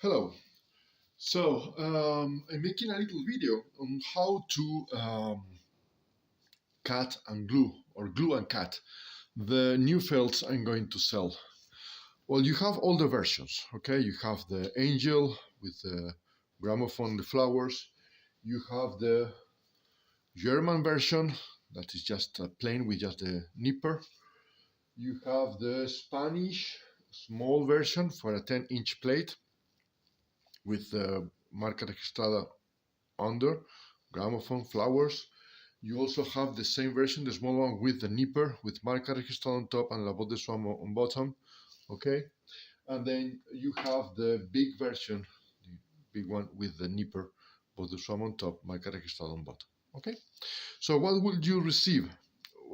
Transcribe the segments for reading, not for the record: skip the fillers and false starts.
Hello. I'm making a little video on how to cut and glue, or glue and cut, the new felts I'm going to sell. Well, you have all the versions, okay? You have the angel with the gramophone, the flowers. You have the German version that is just plain with just the nipper. You have the Spanish small version for a 10-inch plate with the marca registrada under, gramophone, flowers. You also have the same version, the small one with the nipper, with marca registrada on top and la voz de su amo on bottom, okay? And then you have the big version, the big one with the nipper, voz de su amo on top, marca registrada on bottom, okay? So what will you receive?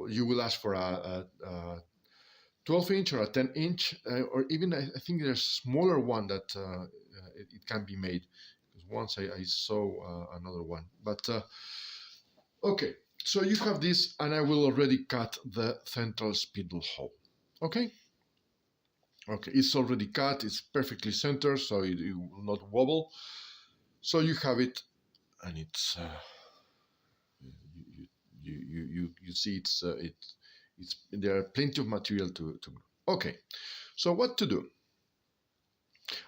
You will ask for a 12-inch or a 10-inch, or even I think there's a smaller one that it can be made. Because once I saw another one. But okay, so you have this, and I will already cut the central spindle hole. Okay? Okay, it's already cut, it's perfectly centered, so it will not wobble. So you have it, and it's you see it's there are plenty of material to okay. So what to do?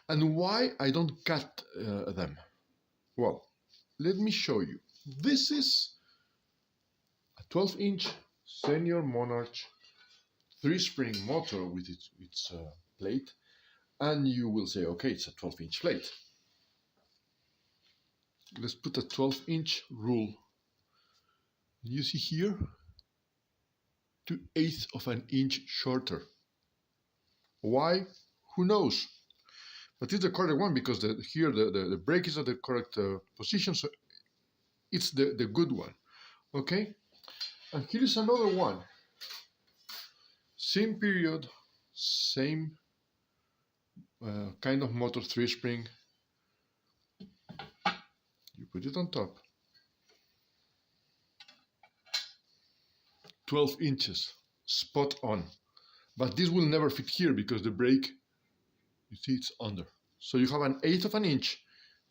And why I don't cut them? Well, let me show you. This is a 12-inch Senior Monarch 3-spring motor with its plate, and you will say, okay, it's a 12-inch plate. Let's put a 12-inch rule. You see here, 2/8 of an inch shorter. Why? Who knows? But it's the correct one because here the brake is at the correct position, so it's the good one. Okay? And here is another one. Same period, same kind of motor, 3-spring. You put it on top. 12 inches, spot on. But this will never fit here because the brake, you see, it's under. So you have 1/8 of an inch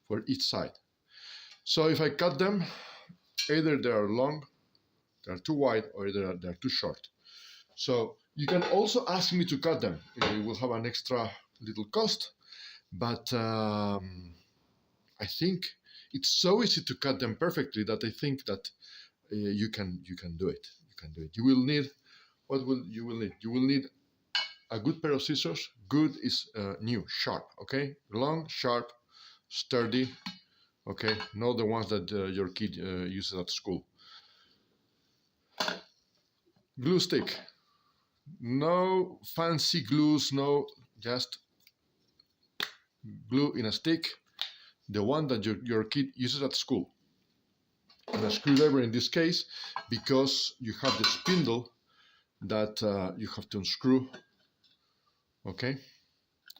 for each side. So if I cut them, either they are long, they are too wide, or either they are too short. So you can also ask me to cut them. It will have an extra little cost, but I think it's so easy to cut them perfectly that I think that you can do it. You can do it. You will need, what will you will need? You will need a good pair of scissors. Good is new, sharp. Okay, long, sharp, sturdy. Okay, not the ones that your kid uses at school. Glue stick. No fancy glues. No, just glue in a stick. The one that your kid uses at school. And a screwdriver in this case, because you have the spindle that you have to unscrew, okay,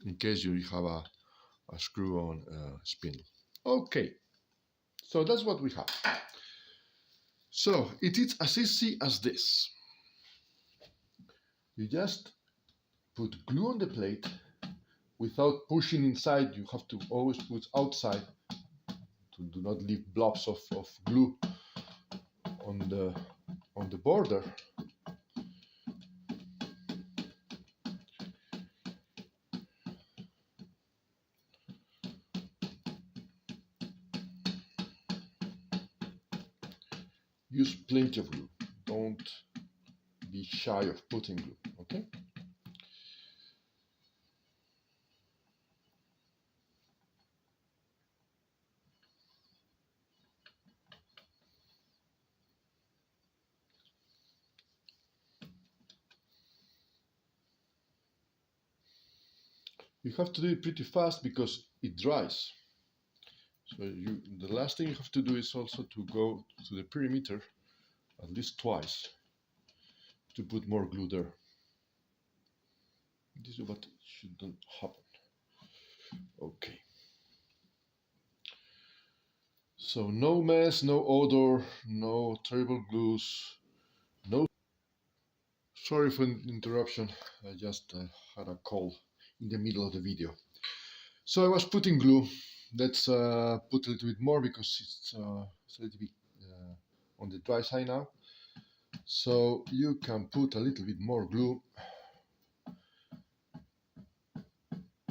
in case you have a screw-on spindle. Okay, so that's what we have. So it is as easy as this. You just put glue on the plate without pushing inside. You have to always put outside to do not leave blobs of glue on the border. Use plenty of glue. Don't be shy of putting glue, okay? You have to do it pretty fast because it dries. So the last thing you have to do is also to go to the perimeter at least twice to put more glue there. This is what shouldn't happen. Okay. So no mess, no odor, no terrible glues, no... Sorry for the interruption, I just had a call in the middle of the video. So I was putting glue. Let's put a little bit more because it's a little bit on the dry side now. So you can put a little bit more glue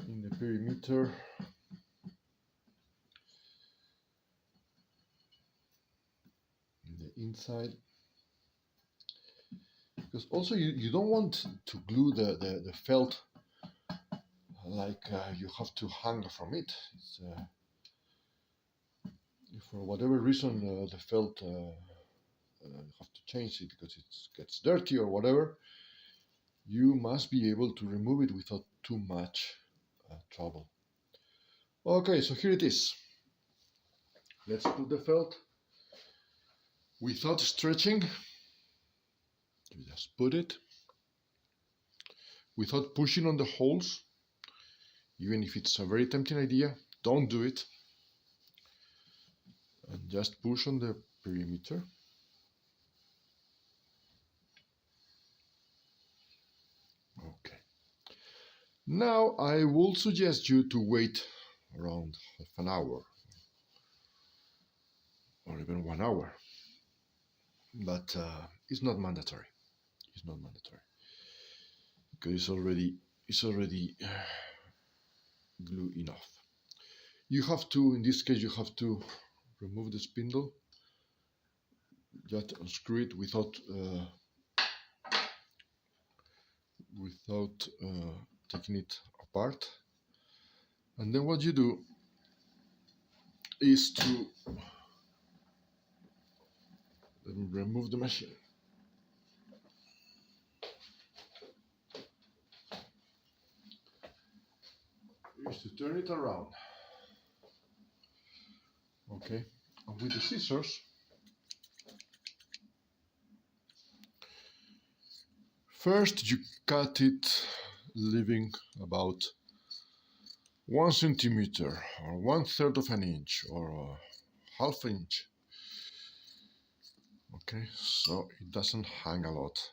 in the perimeter. In the inside. Because also you don't want to glue the felt like you have to hang from it. It's, if for whatever reason the felt you have to change it because it gets dirty or whatever, you must be able to remove it without too much trouble. Okay, so here it is. Let's put the felt without stretching. You just put it without pushing on the holes. Even if it's a very tempting idea, don't do it. And just push on the perimeter. Okay. Now I will suggest you to wait around half an hour or even 1 hour, but it's not mandatory. It's not mandatory because it's already glue enough. You have to, in this case, you have to remove the spindle. Just unscrew it without taking it apart. And then what you do is to remove the machine. Is to turn it around. Okay, and with the scissors, first you cut it, leaving about 1 centimeter or 1/3 of an inch or half inch. Okay, so it doesn't hang a lot.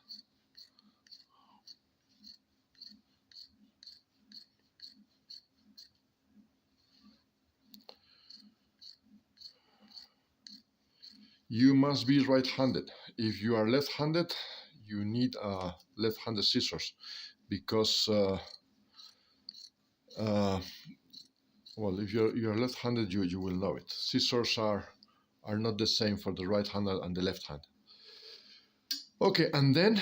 You must be right-handed. If you are left-handed, you need left-handed scissors because well, if you're left-handed, you will know it. Scissors are not the same for the right hand and the left hand. Okay, and then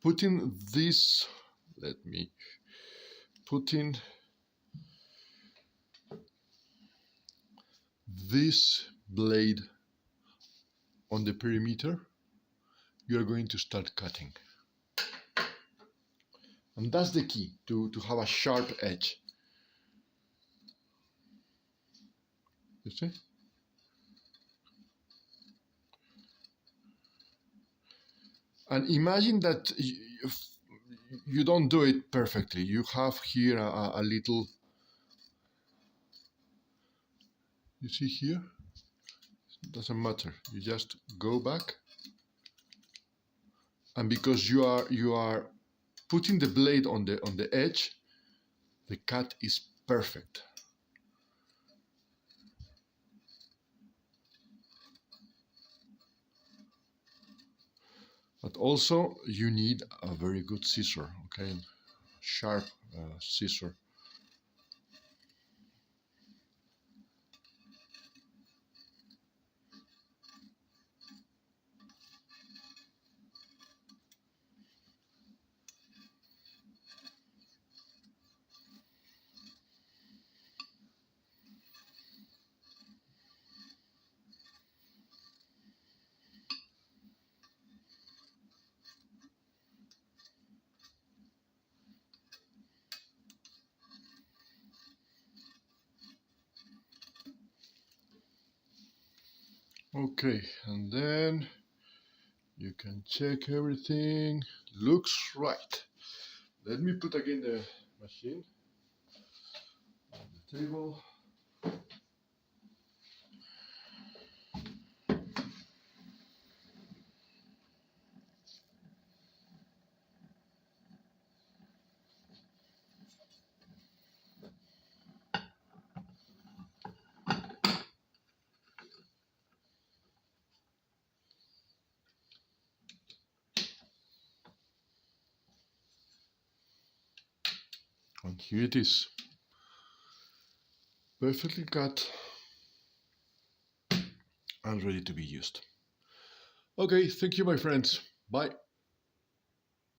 putting this, let me put in this blade on the perimeter, you are going to start cutting. And that's the key, to have a sharp edge. You see? And imagine that you don't do it perfectly. You have here a little, you see here? It doesn't matter. You just go back. And because you are putting the blade on the edge, the cut is perfect. But also you need a very good scissor, okay, sharp scissor. Okay, and then you can check everything looks right. Let me put again the machine on the table. And here it is, perfectly cut and ready to be used. Okay, thank you, my friends. Bye.